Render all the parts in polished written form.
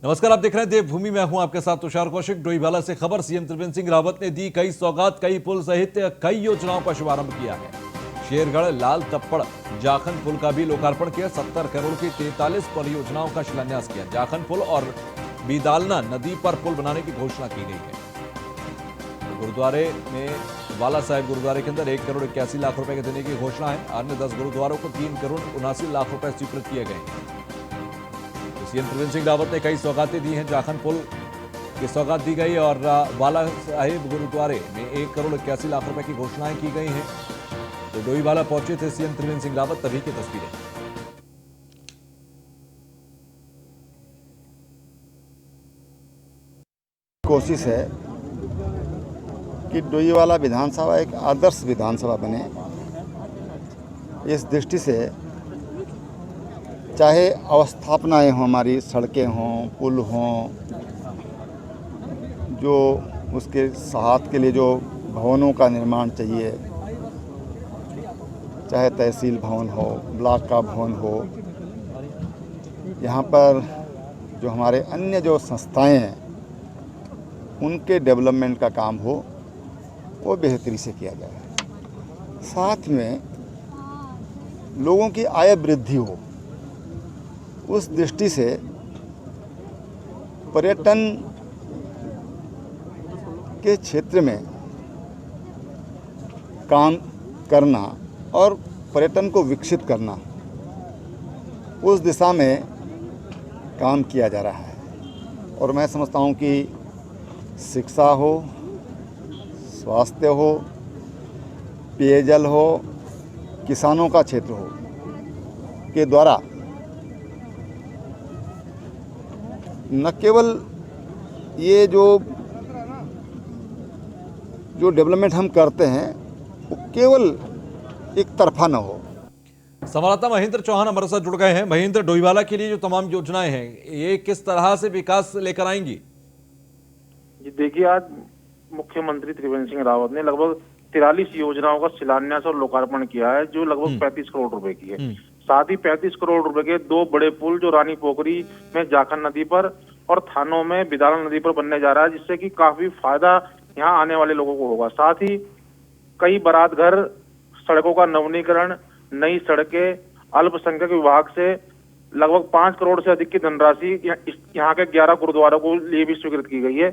नमस्कार, आप देख रहे हैं देवभूमि। मैं हूं आपके साथ तुषार कौशिक। डोईवाला से खबर। सीएम त्रिवेंद्र सिंह रावत ने दी कई सौगात, कई पुल सहित कई योजनाओं का शुभारंभ किया है। शेरगढ़ लाल तप्पड़ जाखन पुल का भी लोकार्पण किया। 70 करोड़ की 43 परियोजनाओं का शिलान्यास किया। जाखन पुल और बीदालना नदी पर पुल बनाने की घोषणा की गई है। गुरुद्वारे में बाला साहेब गुरुद्वारे के अंदर 1 करोड़ 81 लाख रुपए के देने की घोषणा है। अन्य 10 गुरुद्वारों को 3 करोड़ 79 लाख रुपए स्वीकृत किए गए। सीएम त्रिवेंद्र सिंह रावत ने कई सौगातें दी हैं। जाखन पुल की सौगात दी गई और बाला साहिब गुरुद्वारे में 1 करोड़ 81 लाख रुपए की घोषणाएं की गई हैं। तो डोईवाला पहुंचे थे सीएम त्रिवेंद्र सिंह रावत, तभी की तस्वीरें। कोशिश है कि डोईवाला विधानसभा एक आदर्श विधानसभा बने। इस दृष्टि से चाहे अवस्थापनाएं हों, हमारी सड़कें हों, पुल हों, जो उसके साथ के लिए जो भवनों का निर्माण चाहिए, चाहे तहसील भवन हो, ब्लॉक का भवन हो, यहाँ पर जो हमारे अन्य जो संस्थाएं हैं उनके डेवलपमेंट का काम हो, वो बेहतरी से किया जाए। साथ में लोगों की आय वृद्धि हो, उस दृष्टि से पर्यटन के क्षेत्र में काम करना और पर्यटन को विकसित करना, उस दिशा में काम किया जा रहा है। और मैं समझता हूँ कि शिक्षा हो, स्वास्थ्य हो, पेयजल हो, किसानों का क्षेत्र हो के द्वारा न केवल ये जो डेवलपमेंट हम करते हैं वो केवल एक तरफा न हो। संवाददाता महेंद्र चौहान हमारे साथ जुड़ गए हैं। महेंद्र, डोईवाला के लिए जो तमाम योजनाएं हैं, ये किस तरह से विकास लेकर आएंगी? जी देखिए, आज मुख्यमंत्री त्रिवेंद्र सिंह रावत ने लगभग 43 योजनाओं का शिलान्यास और लोकार्पण किया है, जो लगभग 35 करोड़ रुपए की है। साथ ही 35 करोड़ रुपए के 2 बड़े पुल जो रानी पोखरी में जाखन नदी पर और थानों में बिदाला नदी पर बनने जा रहा है, जिससे कि काफी फायदा यहाँ आने वाले लोगों को होगा। साथ ही कई बारात घर, सड़कों का नवीनीकरण, नई सड़कें, अल्पसंख्यक विभाग से लगभग 5 करोड़ से अधिक की धनराशि यहाँ के 11 गुरुद्वारों को लिए भी स्वीकृत की गई है।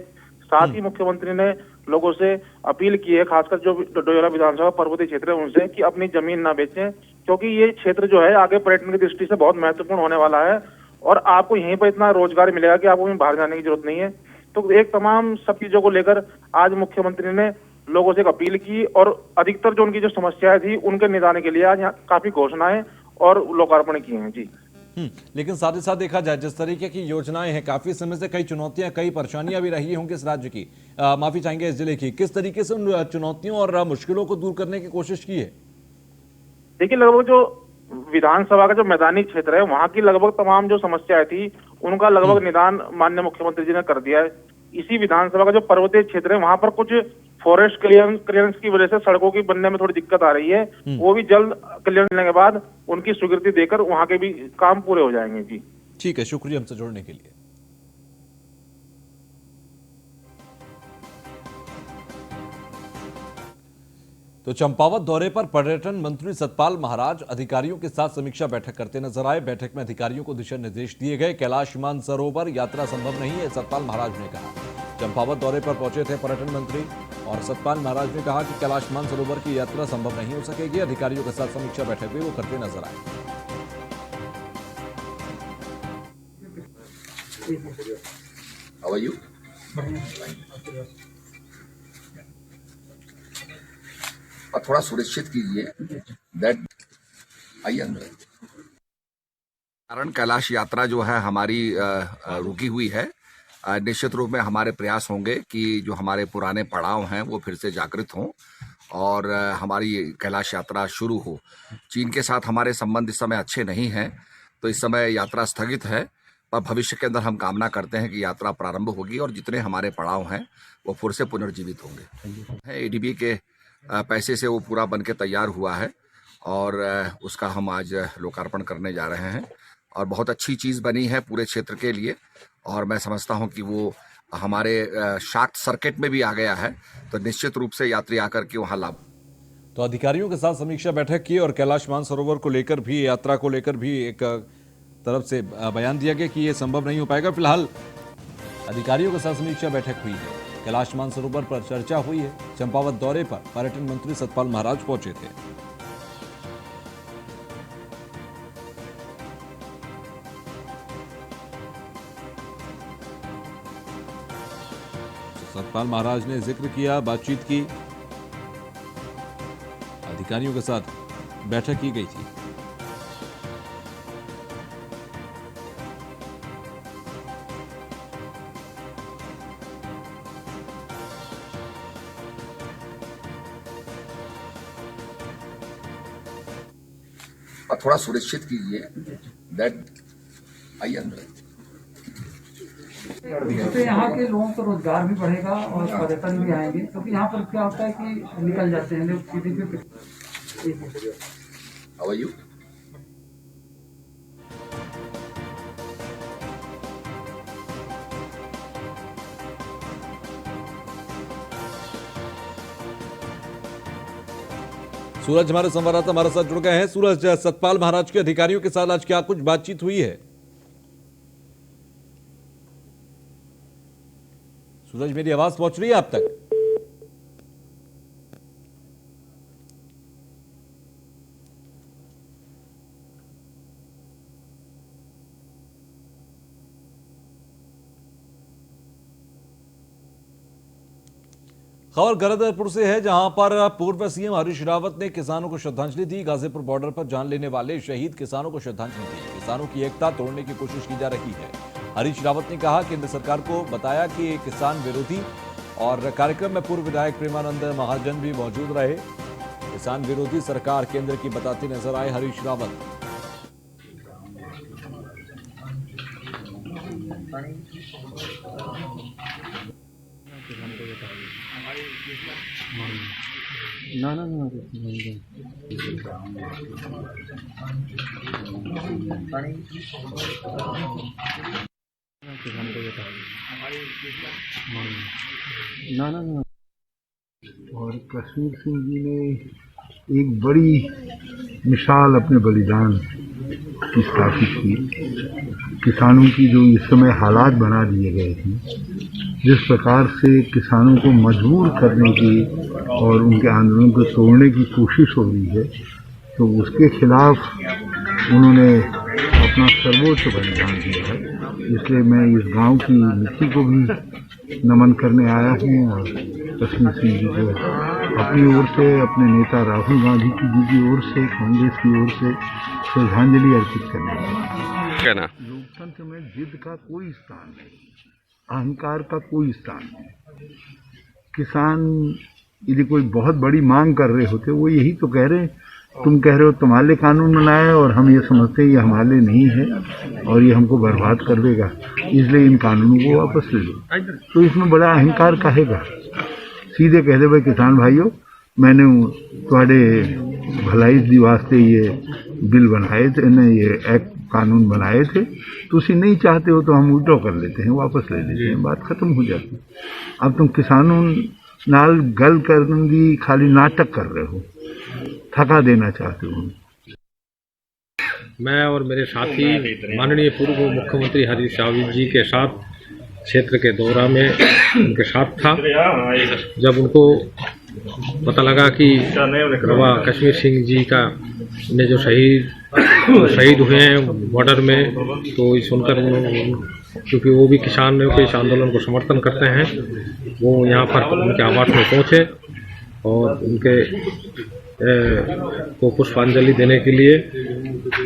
साथ ही मुख्यमंत्री ने लोगों से अपील की है, खासकर जो डोईवाला विधानसभा पर्वतीय क्षेत्र है उनसे, कि अपनी जमीन ना बेचें, क्योंकि ये क्षेत्र जो है आगे पर्यटन की दृष्टि से बहुत महत्वपूर्ण होने वाला है और आपको यहीं पर इतना रोजगार मिलेगा कि आपको कहीं बाहर जाने की जरूरत नहीं है। तो एक तमाम सब चीजों को लेकर आज मुख्यमंत्री ने लोगों से एक अपील की और अधिकतर जो उनकी जो समस्याएं थी उनके निदान के लिए आज यहाँ काफी घोषणाएं और लोकार्पण किए हैं। जी लेकिन साथ ही साथ देखा जाए, जिस तरीके की योजनाएं हैं, काफी समय से कई चुनौतियां, कई परेशानियां भी रही होंगी इस राज्य की, माफी चाहेंगे इस जिले की। किस तरीके से उन चुनौतियों और मुश्किलों को दूर करने की कोशिश की है? देखिए, लगभग जो विधानसभा का जो मैदानी क्षेत्र है वहां की लगभग तमाम जो समस्याएं थी उनका लगभग निदान माननीय मुख्यमंत्री जी ने कर दिया है। इसी विधानसभा का जो पर्वतीय क्षेत्र है वहां पर कुछ फॉरेस्ट क्लियरेंस की वजह से सड़कों की बनने में थोड़ी दिक्कत आ रही है, वो भी जल्द क्लियर होने के बाद उनकी स्वीकृति देकर वहां के भी काम पूरे हो जाएंगे। जी ठीक है, शुक्रिया हमसे जुड़ने के लिए। तो चंपावत दौरे पर पर्यटन मंत्री सतपाल महाराज अधिकारियों के साथ समीक्षा बैठक करते नजर आए। बैठक में अधिकारियों को दिशा निर्देश दिए गए। कैलाश मानसरोवर यात्रा संभव नहीं है, सतपाल महाराज ने कहा। चंपावत दौरे पर पहुंचे थे पर्यटन मंत्री और सतपाल महाराज ने कहा कि कैलाश मानसरोवर की यात्रा संभव नहीं हो सकेगी। अधिकारियों के साथ समीक्षा बैठक भी वो करते नजर आए। How are you? और थोड़ा सुनिश्चित कीजिए दैट आइए अंदर। कारण कैलाश यात्रा जो है हमारी रुकी हुई है। निश्चित रूप में हमारे प्रयास होंगे कि जो हमारे पुराने पड़ाव हैं वो फिर से जागृत हों और हमारी कैलाश यात्रा शुरू हो। चीन के साथ हमारे संबंध इस समय अच्छे नहीं हैं, तो इस समय यात्रा स्थगित है, पर भविष्य के अंदर हम कामना करते हैं कि यात्रा प्रारंभ होगी और जितने हमारे पड़ाव हैं वो फिर से पुनर्जीवित होंगे। एडीबी के पैसे से वो पूरा बन के तैयार हुआ है और उसका हम आज लोकार्पण करने जा रहे हैं और बहुत अच्छी चीज़ बनी है पूरे क्षेत्र के लिए और मैं समझता हूं कि वो हमारे शाक्त सर्किट में भी आ गया है, तो निश्चित रूप से यात्री आकर के वहां लाभ। तो अधिकारियों के साथ समीक्षा बैठक की और कैलाश मानसरोवर को लेकर भी, यात्रा को लेकर भी एक तरफ से बयान दिया गया कि ये संभव नहीं हो पाएगा। फिलहाल अधिकारियों के साथ समीक्षा बैठक हुई है, कैलाश मानसरोवर पर चर्चा हुई है। चंपावत दौरे पर पर्यटन मंत्री सतपाल महाराज पहुंचे थे। सतपाल महाराज ने जिक्र किया, बातचीत की, अधिकारियों के साथ बैठक की गई थी। और थोड़ा सुनिश्चित कीजिए दैट आइए अंदर। इससे यहाँ के लोगों को रोजगार भी बढ़ेगा और पर्यटन भी आएंगे, क्योंकि यहाँ पर क्या होता है कि निकल जाते हैं लोग सीधे पे। How are you? सूरज हमारे संवाददाता हमारे साथ जुड़ गए हैं। सूरज, सतपाल महाराज के अधिकारियों के साथ आज क्या कुछ बातचीत हुई है? सूरज, मेरी आवाज पहुंच रही है आप तक? खबर गरदपुर से है, जहां पर पूर्व सीएम हरीश रावत ने किसानों को श्रद्धांजलि दी। गाजीपुर बॉर्डर पर जान लेने वाले शहीद किसानों को श्रद्धांजलि दी। किसानों की एकता तोड़ने की कोशिश की जा रही है। हरीश रावत ने कहा, केंद्र सरकार को बताया कि किसान विरोधी, और कार्यक्रम में पूर्व विधायक प्रेमानंद महाजन भी मौजूद रहे। किसान विरोधी सरकार केंद्र की बताते नजर आए हरीश रावत। और कश्मीर सिंह जी ने एक बड़ी मिसाल अपने बलिदान की स्थापित की। किसानों की जो इस समय हालात बना दिए गए हैं, जिस प्रकार से किसानों को मजबूर करने की और उनके आंदोलन को तोड़ने की कोशिश हो रही है, तो उसके खिलाफ उन्होंने अपना सर्वोच्च बलिदान दिया है। इसलिए मैं इस गांव की मिट्टी को भी नमन करने आया हूँ और कश्मीर सिंह जी को अपनी ओर से, अपने नेता राहुल गांधी जी की ओर से, कांग्रेस की ओर से श्रद्धांजलि अर्पित करने आया। लोकतंत्र में जिद का कोई स्थान नहीं, अहंकार का कोई स्थान नहीं। किसान यदि कोई बहुत बड़ी मांग कर रहे होते, वो यही तो कह रहे हैं, तुम कह रहे हो तुम्हारे लिए कानून बनाया और हम ये समझते हैं ये हमारे लिए नहीं है और ये हमको बर्बाद कर देगा, इसलिए इन कानूनों को वापस ले लो। तो इसमें बड़ा अहंकार काहेगा। सीधे कह दे, भाई किसान भाइयों, मैंने तुम्हारे भलाई दी वास्ते ये बिल बनाए थे, ये एक्ट कानून बनाए थे, तुसी नहीं चाहते हो तो हम उल्टो कर लेते हैं, वापस ले लेते हैं, बात खत्म हो जाती है। अब तुम किसानों नाल गल करने की खाली नाटक कर रहे हो, थका देना चाहते हो। मैं और मेरे साथी माननीय पूर्व मुख्यमंत्री हरीश रावत जी के साथ क्षेत्र के दौरा में उनके साथ था। जब उनको पता लगा कि बाबा कश्मीर सिंह जी का ने जो शहीद हुए हैं बॉर्डर में, तो ये सुनकर क्योंकि वो भी किसानों के इस आंदोलन को समर्थन करते हैं, वो यहाँ पर उनके आवास में पहुँचे और उनके को पुष्पांजलि देने के लिए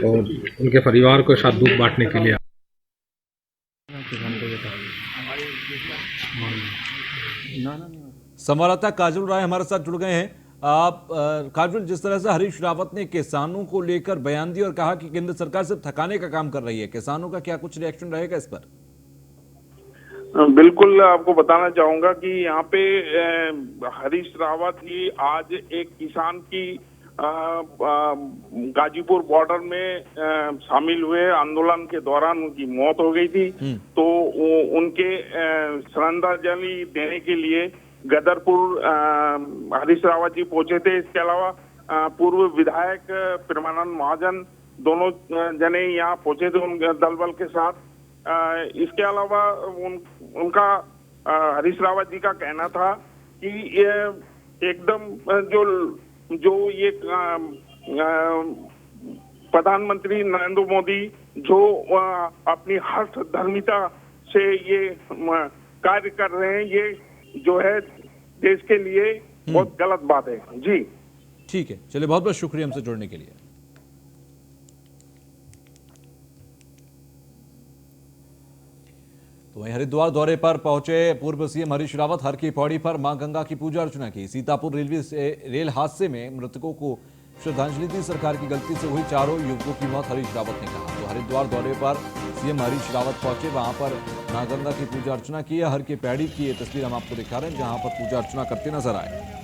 और उनके परिवार के साथ दुख बांटने के लिए। संवाददाता काजल राय हमारे साथ जुड़ गए हैं। आप काजल, जिस तरह से हरीश रावत ने किसानों को लेकर बयान दिया और कहा कि केंद्र सरकार सिर्फ थकाने का काम कर रही है, किसानों का क्या कुछ रिएक्शन रहेगा इस पर? बिल्कुल, आपको बताना चाहूंगा कि यहाँ पे हरीश रावत जी आज एक किसान की गाजीपुर बॉर्डर में शामिल हुए आंदोलन के दौरान उनकी मौत हो गई थी। तो उनके श्रद्धांजलि देने के लिए गदरपुर हरीश रावत जी पहुंचे थे। इसके अलावा पूर्व विधायक प्रेमानंद महाजन दोनों जने यहाँ पहुंचे थे उनके दल बल के साथ। इसके अलावा उनका हरीश रावत जी का कहना था कि ये एकदम जो ये प्रधानमंत्री नरेंद्र मोदी जो अपनी हर्ष धर्मिता से ये कार्य कर रहे हैं, ये जो है देश के लिए बहुत गलत बात है। जी ठीक है, चलिए बहुत बहुत शुक्रिया हमसे जुड़ने के लिए। तो वहीं हरिद्वार दौरे पर पहुंचे पूर्व सीएम हरीश रावत हर की पौड़ी पर मां गंगा की पूजा अर्चना की। सीतापुर रेल हादसे में मृतकों को श्रद्धांजलि दी। सरकार की गलती से हुई चारों युवकों की मौत, हरीश रावत ने कहा। तो हरिद्वार दौरे पर सीएम हरीश रावत पहुंचे, वहां पर मां गंगा की पूजा अर्चना की। हर की पैड़ी की ये तस्वीर हम आपको दिखा रहे हैं, जहां पर पूजा अर्चना करते नजर आए।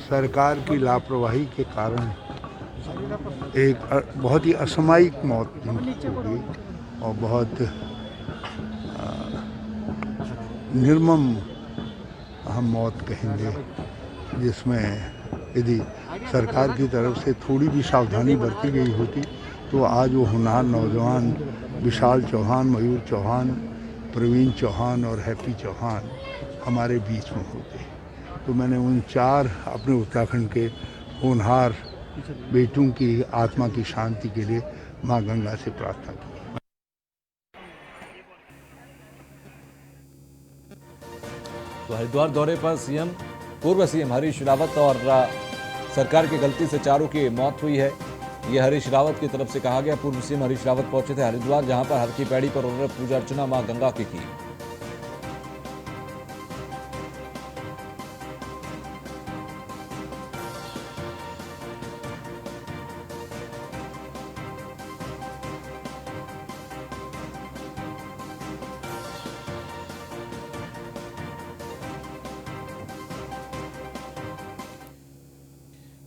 सरकार की लापरवाही के कारण एक बहुत ही असामयिक मौत हुई और बहुत निर्मम हम मौत कहेंगे, जिसमें यदि सरकार की तरफ से थोड़ी भी सावधानी बरती गई होती तो आज वो होनहार नौजवान विशाल चौहान, मयूर चौहान, प्रवीण चौहान और हैप्पी चौहान हमारे बीच में होते। तो मैंने उन चार अपने उत्तराखंड के होनहार बेटों की आत्मा की शांति के लिए मां गंगा से प्रार्थना की। तो हरिद्वार दौरे पर पूर्व सीएम हरीश रावत और सरकार की गलती से चारों की मौत हुई है, ये हरीश रावत की तरफ से कहा गया। पूर्व सीएम हरीश रावत पहुंचे थे हरिद्वार, जहां पर हर की पैड़ी पर उन्होंने पूजा अर्चना मां गंगा की।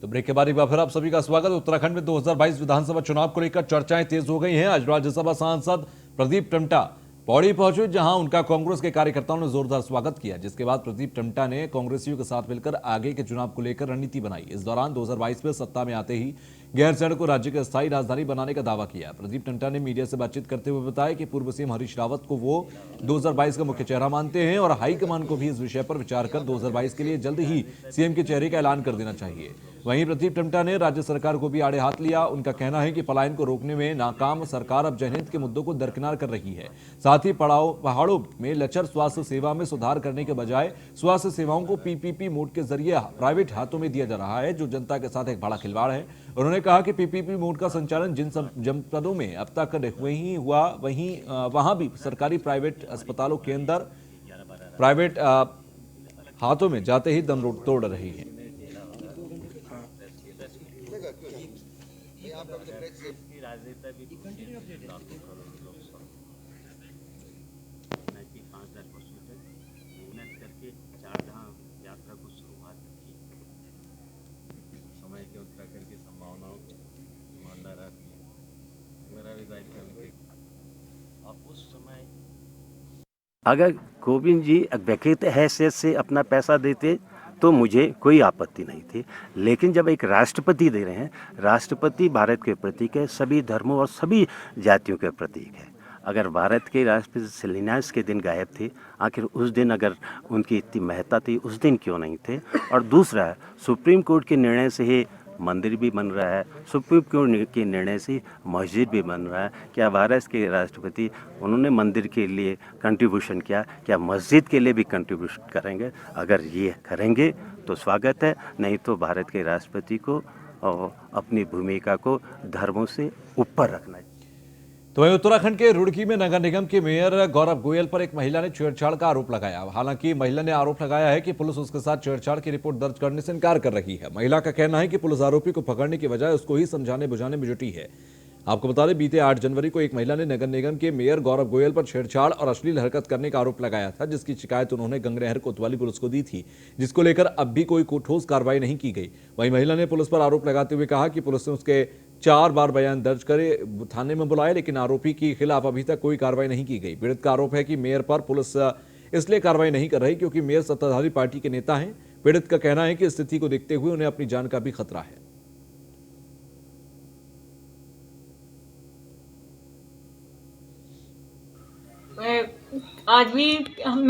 तो ब्रेक के बाद एक बार फिर आप सभी का स्वागत। उत्तराखंड में 2022 विधानसभा चुनाव को लेकर चर्चाएं तेज हो गई हैं। आज राज्यसभा सांसद प्रदीप टमटा पौड़ी पहुंचे, जहां उनका कांग्रेस के कार्यकर्ताओं ने जोरदार स्वागत किया, जिसके बाद प्रदीप टमटा ने कांग्रेसियों के साथ मिलकर आगे के चुनाव को लेकर रणनीति बनाई। इस दौरान 2022 में सत्ता में आते ही गैरसैंण को राज्य की अस्थायी राजधानी बनाने का दावा किया। प्रदीप टमटा ने मीडिया से बातचीत करते हुए बताया कि पूर्व सीएम हरीश रावत को वो 2022 का मुख्य चेहरा मानते हैं और हाईकमान को भी इस विषय पर विचार कर 2022 के लिए जल्द ही सीएम के चेहरे का ऐलान कर देना चाहिए। वहीं प्रदीप टमटा ने राज्य सरकार को भी आड़े हाथ लिया। उनका कहना है कि पलायन को रोकने में नाकाम सरकार अब जनहित के मुद्दों को दरकिनार कर रही है। साथ ही पहाड़ों में लचर स्वास्थ्य सेवा में सुधार करने के बजाय स्वास्थ्य सेवाओं को पीपीपी मोड के जरिए प्राइवेट हाथों में दिया जा रहा है, जो जनता के साथ एक बड़ा खिलवाड़ है। उन्होंने कहा कि पीपीपी मोड का संचालन जिन जनपदों में अब तक नहीं हुआ, वहां भी सरकारी प्राइवेट अस्पतालों के अंदर प्राइवेट हाथों में जाते ही दम तोड़ रही है। अगर गोविंद जी व्यक्तिगत हैसियत से अपना पैसा देते तो मुझे कोई आपत्ति नहीं थी, लेकिन जब एक राष्ट्रपति दे रहे हैं, राष्ट्रपति भारत के प्रतीक है, सभी धर्मों और सभी जातियों के प्रतीक है। अगर भारत के राष्ट्रपति शिलान्यास के दिन गायब थे, आखिर उस दिन अगर उनकी इतनी महत्ता थी, उस दिन क्यों नहीं थे? और दूसरा, सुप्रीम कोर्ट के निर्णय से ही मंदिर भी बन रहा है, सुप्रीम कोर्ट के निर्णय से मस्जिद भी बन रहा है। क्या भारत के राष्ट्रपति उन्होंने मंदिर के लिए कंट्रीब्यूशन किया, क्या मस्जिद के लिए भी कंट्रीब्यूशन करेंगे? अगर ये करेंगे तो स्वागत है, नहीं तो भारत के राष्ट्रपति को और अपनी भूमिका को धर्मों से ऊपर रखना है। तो वहीं उत्तराखंड के रुड़की में नगर निगम के मेयर गौरव गोयल पर एक महिला ने छेड़छाड़ का आरोप लगाया। हालांकि महिला ने आरोप लगाया है कि पुलिस उसके साथ छेड़छाड़ की रिपोर्ट दर्ज करने से इनकार कर रही है। महिला का कहना है कि पुलिस आरोपी को पकड़ने की बजाय उसको ही समझाने बुझाने में जुटी है। आपको बता दें, बीते 8 जनवरी को एक महिला ने नगर निगम के मेयर गौरव गोयल पर छेड़छाड़ और अश्लील हरकत करने का आरोप लगाया था, जिसकी शिकायत उन्होंने गंगनहर कोतवाली पुलिस को दी थी, जिसको लेकर अब भी कोई ठोस कार्रवाई नहीं की गई। वहीं महिला ने पुलिस पर आरोप लगाते हुए कहा कि पुलिस ने उसके 4 बार बयान दर्ज करे थाने में बुलाए, लेकिन आरोपी के खिलाफ अभी तक कोई कार्रवाई नहीं की गई। पीड़ित का आरोप है कि मेयर पर पुलिस इसलिए कार्रवाई नहीं कर रही क्योंकि मेयर सत्ताधारी पार्टी के नेता हैं। पीड़ित का कहना है कि स्थिति को देखते हुए उन्हें अपनी जान का भी खतरा है। आज भी अब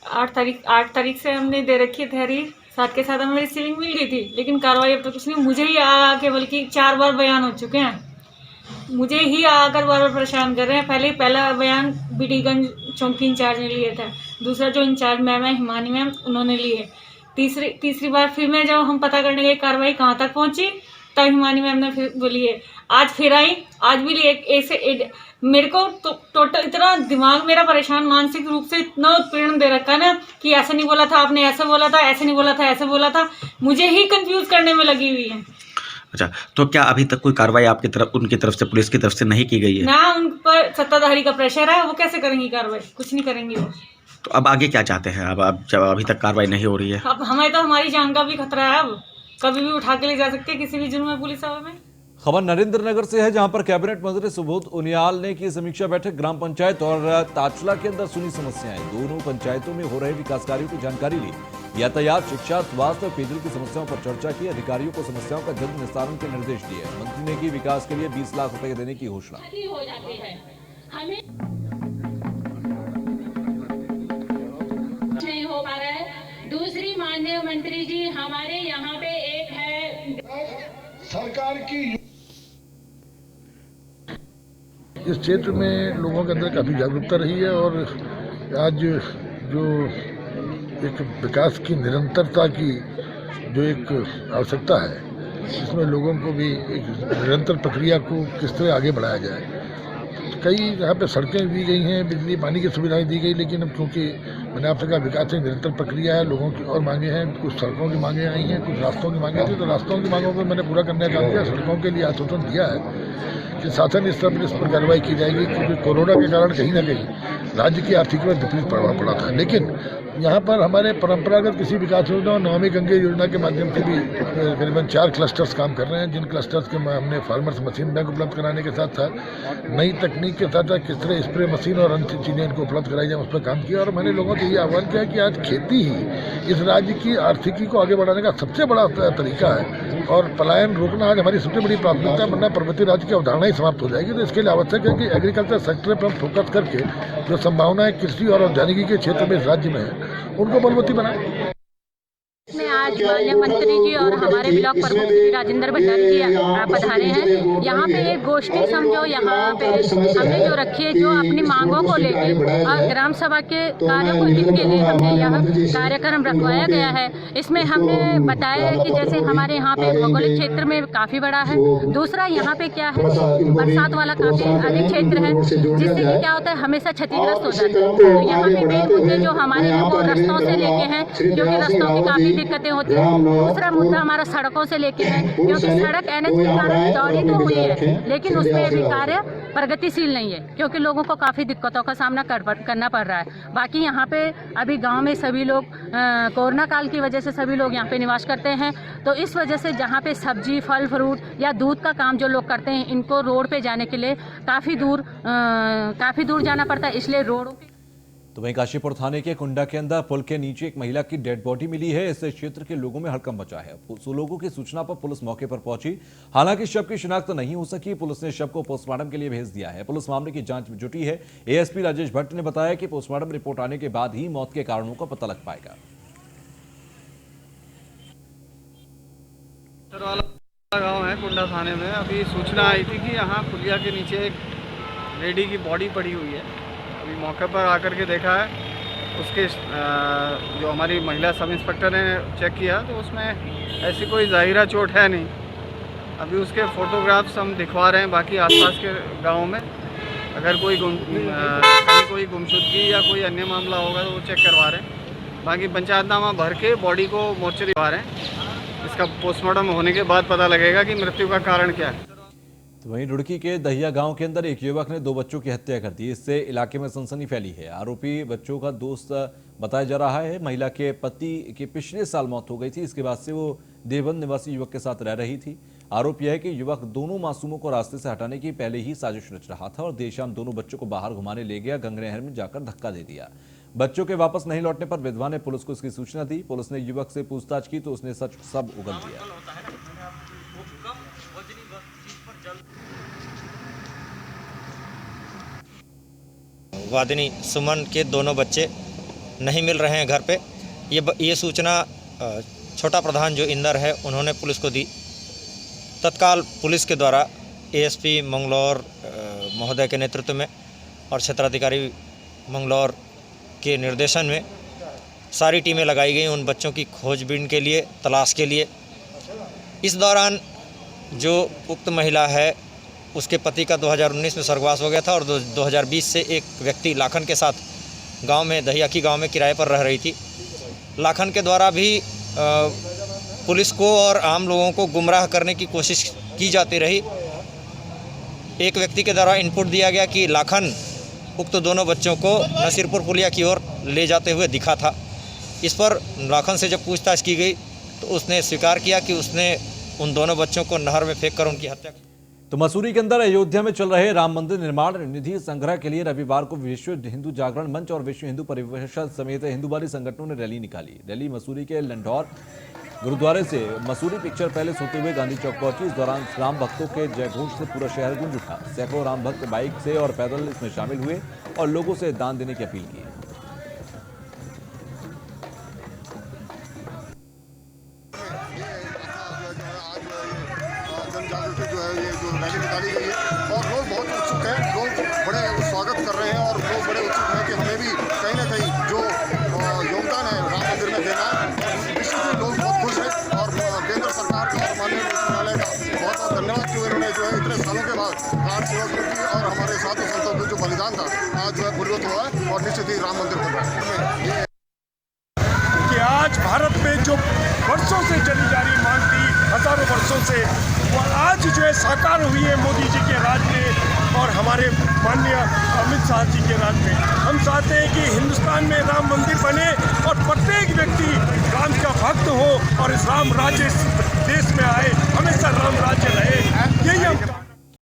8 तारीख से हमने दे रखी है तहरीर, साथ के साथ हमें रिसीविंग मिल गई थी, लेकिन कार्रवाई अब तक कुछ नहीं। मुझे ही आके बल्कि 4 बार बयान हो चुके हैं, मुझे ही आकर बार बार परेशान कर रहे हैं। पहला बयान बीडीगंज चौकी इंचार्ज ने लिए था, दूसरा जो इंचार्ज मैम है हिमानी मैम उन्होंने लिए, तीसरी बार फिर मैं जब हम पता करने गए कार्रवाई कहाँ तक पहुंची तब हिमानी मैम ने फिर बोली है। आज फिर आई, आज भी ऐसे मेरे को टोटल इतना दिमाग मेरा परेशान, मानसिक रूप से इतना उत्पीड़न दे रखा ना कि ऐसे नहीं बोला था आपने, ऐसे बोला था, ऐसे नहीं बोला था, ऐसे बोला था, मुझे ही कंफ्यूज करने में लगी हुई है। अच्छा, तो क्या अभी तक कोई कार्रवाई आपकी तरफ, उनकी तरफ से, पुलिस की तरफ से नहीं की गई है? ना, उन पर सत्ताधारी का प्रेशर है, वो कैसे करेंगी कार्रवाई? कुछ नहीं करेंगी वो। तो अब आगे क्या चाहते हैं? अब जब अभी तक कार्रवाई नहीं हो रही है, अब हमें तो हमारी जान का भी खतरा है, अब कभी भी उठा के ले जा सकते हैं किसी भी जुर्म में पुलिस आवे में। खबर नरेंद्र नगर से है, जहां पर कैबिनेट मंत्री सुबोध उनियाल ने की समीक्षा बैठक। ग्राम पंचायत और ताचला के अंदर सुनी समस्याएं, दोनों पंचायतों में हो रहे विकास कार्यों की जानकारी ली। यातायात, शिक्षा, स्वास्थ्य और पेयजल की समस्याओं पर चर्चा की। अधिकारियों को समस्याओं का जल्द निस्तारण के निर्देश दिए। मंत्री ने की विकास के लिए 20 लाख रुपए देने की घोषणा। नहीं हो पा रहा है। दूसरी, माननीय मंत्री जी, हमारे यहाँ पे एक है सरकार की, इस क्षेत्र में लोगों के अंदर काफ़ी जागरूकता रही है और आज जो एक विकास की निरंतरता की जो एक आवश्यकता है, इसमें लोगों को भी एक निरंतर प्रक्रिया को किस तरह आगे बढ़ाया जाए। कई यहाँ पे सड़कें दी गई हैं, बिजली पानी की सुविधाएं दी गई, लेकिन अब क्योंकि मैंने आपसे कहा विकास एक निरंतर प्रक्रिया है, लोगों की और मांगे हैं, कुछ सड़कों की मांगे आई हैं, कुछ रास्तों की मांगे थी, तो रास्तों की मांगों को मैंने पूरा करने का काम किया। सड़कों के लिए आश्वासन दिया है कि शासन इस पर कार्रवाई की जाएगी, क्योंकि कोरोना के कारण कहीं ना कहीं राज्य की आर्थिक में विपरीत प्रभाव पड़ा था। लेकिन यहाँ पर हमारे परंपरागत कृषि विकास योजना और नमामि गंगे योजना के माध्यम से भी करीबन 4 क्लस्टर्स काम कर रहे हैं, जिन क्लस्टर्स के हमने फार्मर्स मशीन बैंक उपलब्ध कराने के साथ साथ नई तकनीक के साथ साथ किस तरह स्प्रे मशीन और अन्य चीज़ें इनको उपलब्ध कराई जाए, उस पर काम किया। और मैंने लोगों से ये आह्वान किया कि आज खेती ही इस राज्य की आर्थिकी को आगे बढ़ाने का सबसे बड़ा तरीका है और पलायन रोकना आज हमारी सबसे बड़ी प्राथमिकता, वरना पर्वतीय राज्य की अवधारणा ही समाप्त हो जाएगी। तो इसके लिए आवश्यक है कि एग्रीकल्चर सेक्टर पर हम फोकस करके जो संभावनाएं कृषि और औद्योगिकी के क्षेत्र में इस राज्य में है उनको बलवती बनाएं। में आज माननीय मंत्री जी और हमारे ब्लॉक प्रमुख श्री राजेंद्र भंडारी जी पधारे हैं। यहाँ पे एक गोष्ठी समझो, यहाँ पे हमने जो रखी है, जो अपनी मांगों को लेके और ग्राम सभा के कार्यों को के लिए हमने यह कार्यक्रम रखवाया गया है। इसमें हमने बताया है कि जैसे हमारे यहाँ पे भौगोलिक क्षेत्र में काफ़ी बड़ा है, दूसरा यहाँ पे क्या है, बरसात वाला काफ़ी अधिक क्षेत्र है, जिससे कि क्या होता है हमेशा क्षतिग्रस्त हो जाता है। तो यहाँ पे मेन मुद्दे जो हमारे वो रस्तों से लेके हैं, क्योंकि रस्तों की काफ़ी दिक्कतें होती है। दूसरा मुद्दा हमारा सड़कों से लेके है, क्योंकि सड़क NH के कारण चौड़ी तो हुई है, लेकिन उसमें अभी कार्य प्रगतिशील नहीं है, क्योंकि लोगों को काफ़ी दिक्कतों का सामना करना पड़ रहा है। बाकी यहाँ पे अभी गांव में सभी लोग कोरोना काल की वजह से सभी लोग यहाँ पे निवास करते हैं, तो इस वजह से जहाँ पे सब्जी, फल, फ्रूट या दूध का काम जो लोग करते हैं, इनको रोड पे जाने के लिए काफ़ी दूर जाना पड़ता है, इसलिए रोडों पे। तो वहीं काशीपुर थाने के कुंडा के अंदर पुल के नीचे एक महिला की डेड बॉडी मिली है। इससे क्षेत्र के लोगों में हड़कंप मचा है। लोगों की सूचना पर पुलिस मौके पर पहुंची, हालांकि शव की शिनाख्त नहीं हो सकी। पुलिस ने शव को पोस्टमार्टम के लिए भेज दिया है। पुलिस मामले की जांच में जुटी है। ASP राजेश भट्ट ने बताया कि पोस्टमार्टम रिपोर्ट आने के बाद ही मौत के कारणों का पता लग पाएगा। गांव है कुंडा थाने में, अभी सूचना आई थी कि यहाँ पुलिया के नीचे एक लेडी की बॉडी पड़ी हुई है। अभी मौके पर आकर के देखा है, उसके जो हमारी महिला सब इंस्पेक्टर ने चेक किया तो उसमें ऐसी कोई ज़ाहिरा चोट है नहीं। अभी उसके फोटोग्राफ्स हम दिखवा रहे हैं बाकी आसपास के गाँव में। अगर कोई कहीं कोई गुमशुदगी या कोई अन्य मामला होगा तो वो चेक करवा रहे हैं। बाकी पंचायतनामा भर के बॉडी को मोर्चरी करवा रहे हैं। इसका पोस्टमार्टम होने के बाद पता लगेगा कि मृत्यु का कारण क्या है। तो वहीं रुड़की के दहिया गांव के अंदर एक युवक ने 2 बच्चों की हत्या कर दी। इससे इलाके में सनसनी फैली है। आरोपी बच्चों का दोस्त बताया जा रहा है। महिला के पति की पिछले साल मौत हो गई थी। इसके बाद से वो देवबंद निवासी युवक के साथ रह रही थी। आरोप यह है कि युवक दोनों मासूमों को रास्ते से हटाने की पहले ही साजिश रच रहा था और देर शाम दोनों बच्चों को बाहर घुमाने ले गया। गंगरे नहर में जाकर धक्का दे दिया। बच्चों के वापस नहीं लौटने पर विधवा ने पुलिस को इसकी सूचना दी। पुलिस ने युवक से पूछताछ की तो उसने सच सब उगल दिया। वादिनी सुमन के दोनों बच्चे नहीं मिल रहे हैं घर पे। ये सूचना छोटा प्रधान जो इंदर है उन्होंने पुलिस को दी। तत्काल पुलिस के द्वारा एएसपी मंगलौर महोदय के नेतृत्व में और क्षेत्राधिकारी मंगलौर के निर्देशन में सारी टीमें लगाई गई उन बच्चों की खोजबीन के लिए, तलाश के लिए। इस दौरान जो उक्त महिला है उसके पति का 2019 में स्वर्गवास हो गया था और 2020 से एक व्यक्ति लाखन के साथ गांव में दहिया की गांव में किराए पर रह रही थी। लाखन के द्वारा भी पुलिस को और आम लोगों को गुमराह करने की कोशिश की जाती रही। एक व्यक्ति के द्वारा इनपुट दिया गया कि लाखन उक्त दोनों बच्चों को नसीरपुर पुलिया की ओर ले जाते हुए दिखा था। इस पर लाखन से जब पूछताछ की गई तो उसने स्वीकार किया कि उसने उन दोनों बच्चों को नहर में फेंककर उनकी हत्या की। तो मसूरी के अंदर अयोध्या में चल रहे राम मंदिर निर्माण निधि संग्रह के लिए रविवार को विश्व हिंदू जागरण मंच और विश्व हिंदू परिषद समेत हिंदुवादी संगठनों ने रैली निकाली। रैली मसूरी के लंढौर गुरुद्वारे से मसूरी पिक्चर पैलेस होते हुए गांधी चौक पहुंची। इस दौरान राम भक्तों के जयघोष से पूरा शहर गूंज उठा। सैकड़ों राम भक्त बाइक से और पैदल इसमें शामिल हुए और लोगों से दान देने की अपील की। रैली निकाली गई है और लोग बहुत उत्सुक हैं। लोग बड़े स्वागत कर रहे हैं और लोग बड़े उत्सुक हैं कि हमें भी कहीं ना कहीं जो योगदान है राम मंदिर में देना है। विश्व में लोग बहुत खुश हैं और केंद्र सरकार का और माननीय उच्च न्यायालय का बहुत बहुत धन्यवाद कि इन्होंने जो है इतने सालों के बाद कार सेवकों की और हमारे साधु संतों का जो बलिदान था आज जो है पूर्वत हुआ है और निश्चित ही राम मंदिर बन रहा है। कि आज भारत में जो वर्षों से चली जा रही मांग थी, हजारों वर्षों से, वो आज जो है साकार हुई है मोदी जी के राज में और हमारे माननीय अमित शाह जी के राज में। हम चाहते हैं कि हिंदुस्तान में राम मंदिर बने और प्रत्येक व्यक्ति राम का भक्त हो और इस राम राज्य देश में आए, हमेशा राम राज्य रहे। यही हम